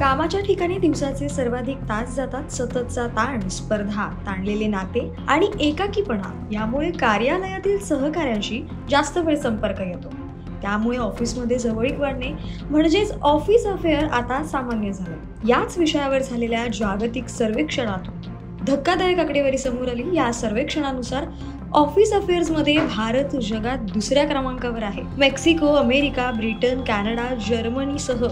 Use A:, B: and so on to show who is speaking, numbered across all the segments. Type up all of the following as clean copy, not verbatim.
A: कामाच्या ठिकाणी दिवसाचे सर्वाधिक तास जातात. सततचा ताण, स्पर्धा, ताणलेले नाते आणि एकाकीपणा यामुळे कार्यालयातील सहकाऱ्यांशी जास्त वेळ संपर्क येतो. त्यामुळे ऑफिसमध्ये जवळीक वाढणे म्हणजेच ऑफिस अफेअर आता सामान्य झाले. याच विषयावर झालेल्या जागतिक सर्वेक्षणातून धक्कादायक आकडेवारी समोर आली. या सर्वेक्षणानुसार ऑफिस अफेअर्समध्ये भारत जगात दुसऱ्या क्रमांकावर आहे. मेक्सिको, अमेरिका, ब्रिटन, कॅनडा, जर्मनीसह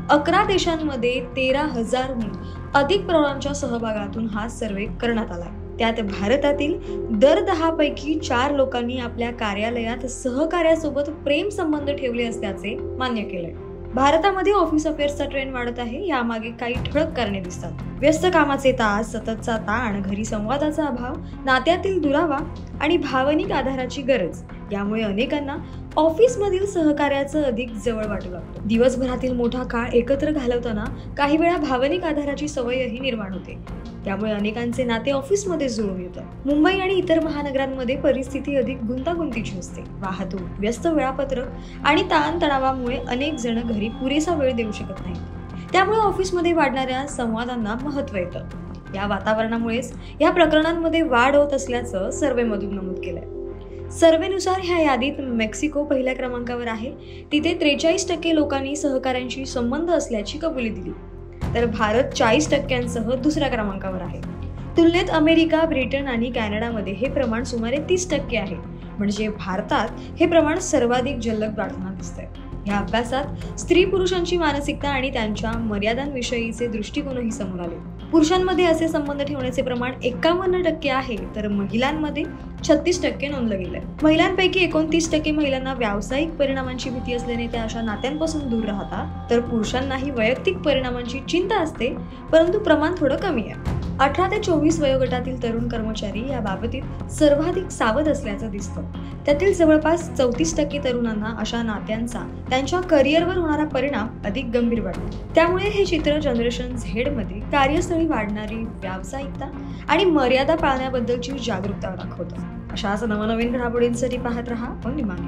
A: 11 देशांमध्ये 13,000हून अधिक प्रौढांच्या सहभागातून हा सर्वे करण्यात आला. त्यात भारतातील दर 10 पैकी 4 लोकांनी आपल्या कार्यालयात सहकार्यासोबत प्रेम संबंध ठेवले असल्याचे मान्य केले. भारतामध्ये ऑफिस अफेअर्सचा ट्रेंड वाढत आहे. यामागे काही ठळक कारणे दिसतात. व्यस्त कामाचे तास, सततचा ताण, घरी संवादाचा अभाव, नात्यातील दुरावा आणि भावनिक आधाराची गरज यामुळे अनेकांना ऑफिसमधील सहकार्याचं अधिक जवळ वाटू लागतं. दिवसभरातील मोठा काळ एकत्र घालवताना काही वेळा भावनिक आधाराची सवयही निर्माण होते. त्यामुळे अनेकांचे नाते ऑफिसमध्ये जुळून येतात. मुंबई आणि इतर महानगरांमध्ये परिस्थिती अधिक गुंतागुंतीची असते. वाहतूक, व्यस्त वेळापत्रक आणि ताणतणावामुळे अनेक जण घरी पुरेसा वेळ देऊ शकत नाहीत. त्यामुळे ऑफिसमध्ये वाढणाऱ्या संवादांना महत्त्व येतं. या वातावरणामुळेच या प्रकरणांमध्ये वाढ होत असल्याचं सर्व्हेमधून नमूद केलंय. सर्व्हेनुसार ह्या यादीत मेक्सिको पहिल्या क्रमांकावर आहे. तिथे 43% लोकांनी सहकाऱ्यांशी संबंध असल्याची कबुली दिली. तर भारत 40%सह दुसऱ्या क्रमांकावर आहे. तुलनेत अमेरिका, ब्रिटन आणि कॅनडामध्ये हे प्रमाण सुमारे 30% आहे. म्हणजे भारतात हे प्रमाण सर्वाधिक जलद वाढताना दिसतंय. या अभ्यासात स्त्री पुरुषांची मानसिकता आणि त्यांच्या मर्यादांविषयीचे दृष्टिकोनही समोर आले. पुरुषांमध्ये असे संबंध ठेवण्याचे प्रमाण 51% आहे, तर महिलांमध्ये 36% नोंदलं गेलंय. महिलांपैकी 29% महिलांना व्यावसायिक परिणामांची भीती असल्याने त्या अशा नात्यांपासून दूर राहतात, तर पुरुषांनाही वैयक्तिक परिणामांची चिंता असते, परंतु प्रमाण थोडं कमी आहे. 18 ते 24 वयोगटातील तरुण कर्मचारी या बाबतीत सर्वाधिक सावध असल्याचं दिसतं. त्यातील जवळपास 34% तरुणांना अशा नात्यांचा त्यांच्या करिअरवर होणारा परिणाम अधिक गंभीर वाटतो. त्यामुळे हे चित्र जनरेशन झेडमध्ये कार्यस्थळी वाढणारी व्यावसायिकता आणि मर्यादा पाळण्याबद्दलची जागरूकता दाखवतं. अशाच नवनवीन घडामोडींसाठी पाहत रहा वनिमानी.